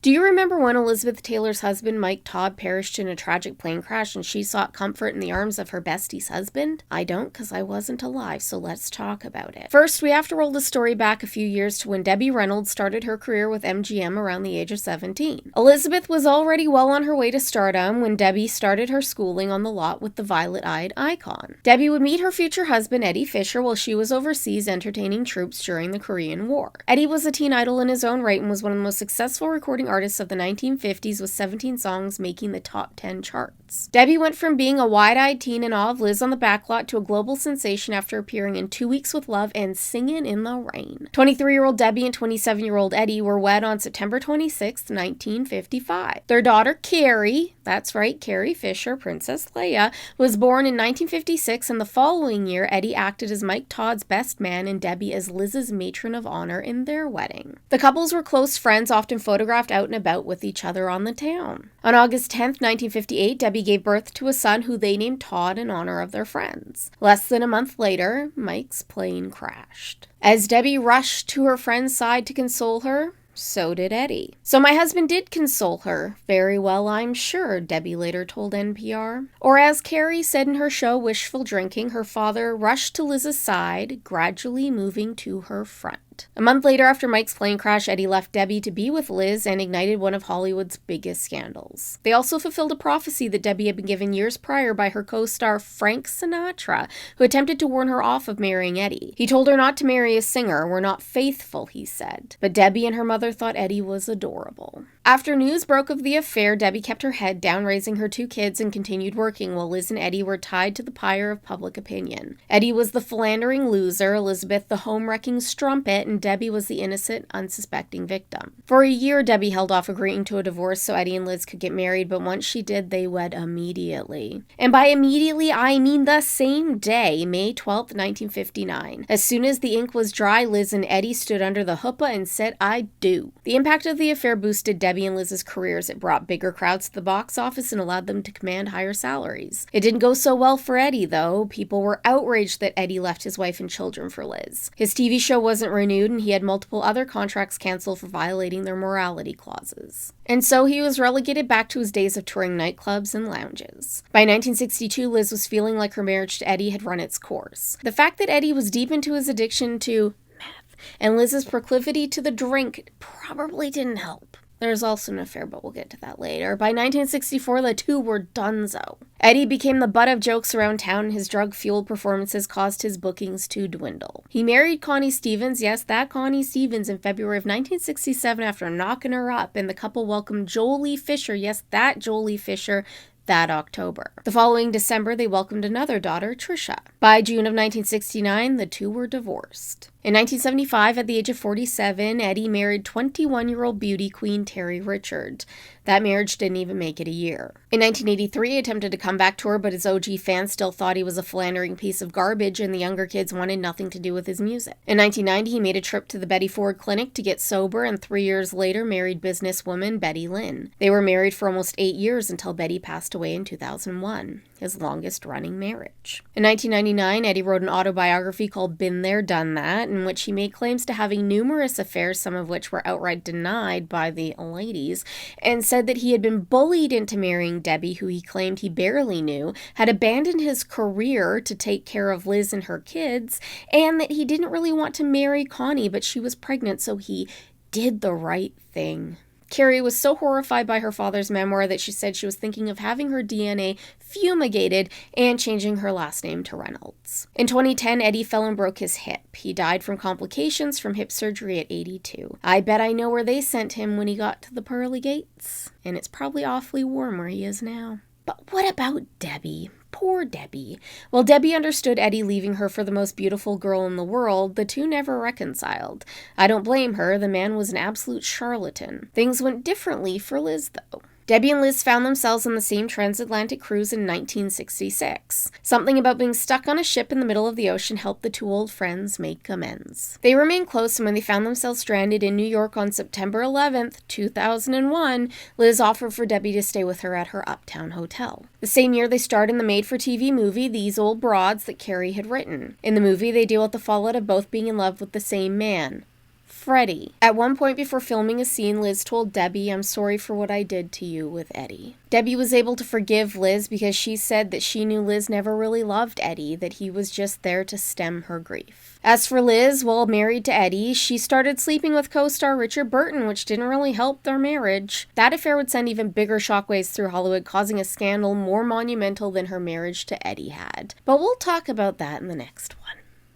Do you remember when Elizabeth Taylor's husband, Mike Todd, perished in a tragic plane crash and she sought comfort in the arms of her bestie's husband? I don't, because I wasn't alive, so let's talk about it. First, we have to roll the story back a few years to when Debbie Reynolds started her career with MGM around the age of 17. Elizabeth was already well on her way to stardom when Debbie started her schooling on the lot with the violet-eyed icon. Debbie would meet her future husband, Eddie Fisher, while she was overseas entertaining troops during the Korean War. Eddie was a teen idol in his own right and was one of the most successful recording artists of the 1950s, with 17 songs making the top 10 charts. Debbie went from being a wide-eyed teen in awe of Liz on the backlot to a global sensation after appearing in 2 Weeks with Love and Singin' in the Rain. 23-year-old Debbie and 27-year-old Eddie were wed on September 26, 1955. Their daughter, Carrie, that's right, Carrie Fisher, Princess Leia, was born in 1956, and the following year, Eddie acted as Mike Todd's best man and Debbie as Liz's matron of honor in their wedding. The couples were close friends, often photographed out and about with each other on the town. On August 10, 1958, Debbie gave birth to a son who they named Todd in honor of their friends. Less than a month later, Mike's plane crashed. As Debbie rushed to her friend's side to console her, so did Eddie. So my husband did console her. Very well, I'm sure, Debbie later told NPR. Or as Carrie said in her show Wishful Drinking, her father rushed to Liz's side, gradually moving to her front. A month later, after Mike's plane crash, Eddie left Debbie to be with Liz and ignited one of Hollywood's biggest scandals. They also fulfilled a prophecy that Debbie had been given years prior by her co-star Frank Sinatra, who attempted to warn her off of marrying Eddie. He told her not to marry a singer. "We're not faithful," he said. But Debbie and her mother thought Eddie was adorable. After news broke of the affair, Debbie kept her head down, raising her 2 kids, and continued working, while Liz and Eddie were tied to the pyre of public opinion. Eddie was the philandering loser, Elizabeth the home-wrecking strumpet, and Debbie was the innocent, unsuspecting victim. For a year, Debbie held off agreeing to a divorce so Eddie and Liz could get married, but once she did, they wed immediately. And by immediately, I mean the same day, May 12, 1959. As soon as the ink was dry, Liz and Eddie stood under the huppah and said, "I do." The impact of the affair boosted Debbie and Liz's careers. It brought bigger crowds to the box office and allowed them to command higher salaries. It didn't go so well for Eddie, though. People were outraged that Eddie left his wife and children for Liz. His TV show wasn't renewed, and he had multiple other contracts canceled for violating their morality clauses. And so he was relegated back to his days of touring nightclubs and lounges. By 1962, Liz was feeling like her marriage to Eddie had run its course. The fact that Eddie was deep into his addiction to meth and Liz's proclivity to the drink probably didn't help. There's also an affair, but we'll get to that later. By 1964, the two were donezo. Eddie became the butt of jokes around town, and his drug-fueled performances caused his bookings to dwindle. He married Connie Stevens, yes, that Connie Stevens, in February of 1967 after knocking her up, and the couple welcomed Jolie Fisher, yes, that Jolie Fisher, that October. The following December, they welcomed another daughter, Trisha. By June of 1969, the two were divorced. In 1975, at the age of 47, Eddie married 21-year-old beauty queen Terry Richard. That marriage didn't even make it a year. In 1983, he attempted to come back to her, but his OG fans still thought he was a philandering piece of garbage, and the younger kids wanted nothing to do with his music. In 1990, he made a trip to the Betty Ford Clinic to get sober, and 3 years later married businesswoman Betty Lynn. They were married for almost 8 years until Betty passed away in 2001, his longest-running marriage. In 1999, Eddie wrote an autobiography called Been There, Done That, in which he made claims to having numerous affairs, some of which were outright denied by the ladies, and said that he had been bullied into marrying Debbie, who he claimed he barely knew, had abandoned his career to take care of Liz and her kids, and that he didn't really want to marry Connie, but she was pregnant, so he did the right thing. Carrie was so horrified by her father's memoir that she said she was thinking of having her DNA fumigated and changing her last name to Reynolds. In 2010, Eddie fell and broke his hip. He died from complications from hip surgery at 82. I bet I know where they sent him when he got to the pearly gates, and it's probably awfully warm where he is now. But what about Debbie? Poor Debbie. While Debbie understood Eddie leaving her for the most beautiful girl in the world, the two never reconciled. I don't blame her. The man was an absolute charlatan. Things went differently for Liz, though. Debbie and Liz found themselves on the same transatlantic cruise in 1966. Something about being stuck on a ship in the middle of the ocean helped the two old friends make amends. They remained close, and when they found themselves stranded in New York on September 11th, 2001, Liz offered for Debbie to stay with her at her uptown hotel. The same year, they starred in the made-for-TV movie These Old Broads that Carrie had written. In the movie, they deal with the fallout of both being in love with the same man. Freddie. At one point before filming a scene, Liz told Debbie, "I'm sorry for what I did to you with Eddie." Debbie was able to forgive Liz because she said that she knew Liz never really loved Eddie, that he was just there to stem her grief. As for Liz, while married to Eddie, she started sleeping with co-star Richard Burton, which didn't really help their marriage. That affair would send even bigger shockwaves through Hollywood, causing a scandal more monumental than her marriage to Eddie had. But we'll talk about that in the next one.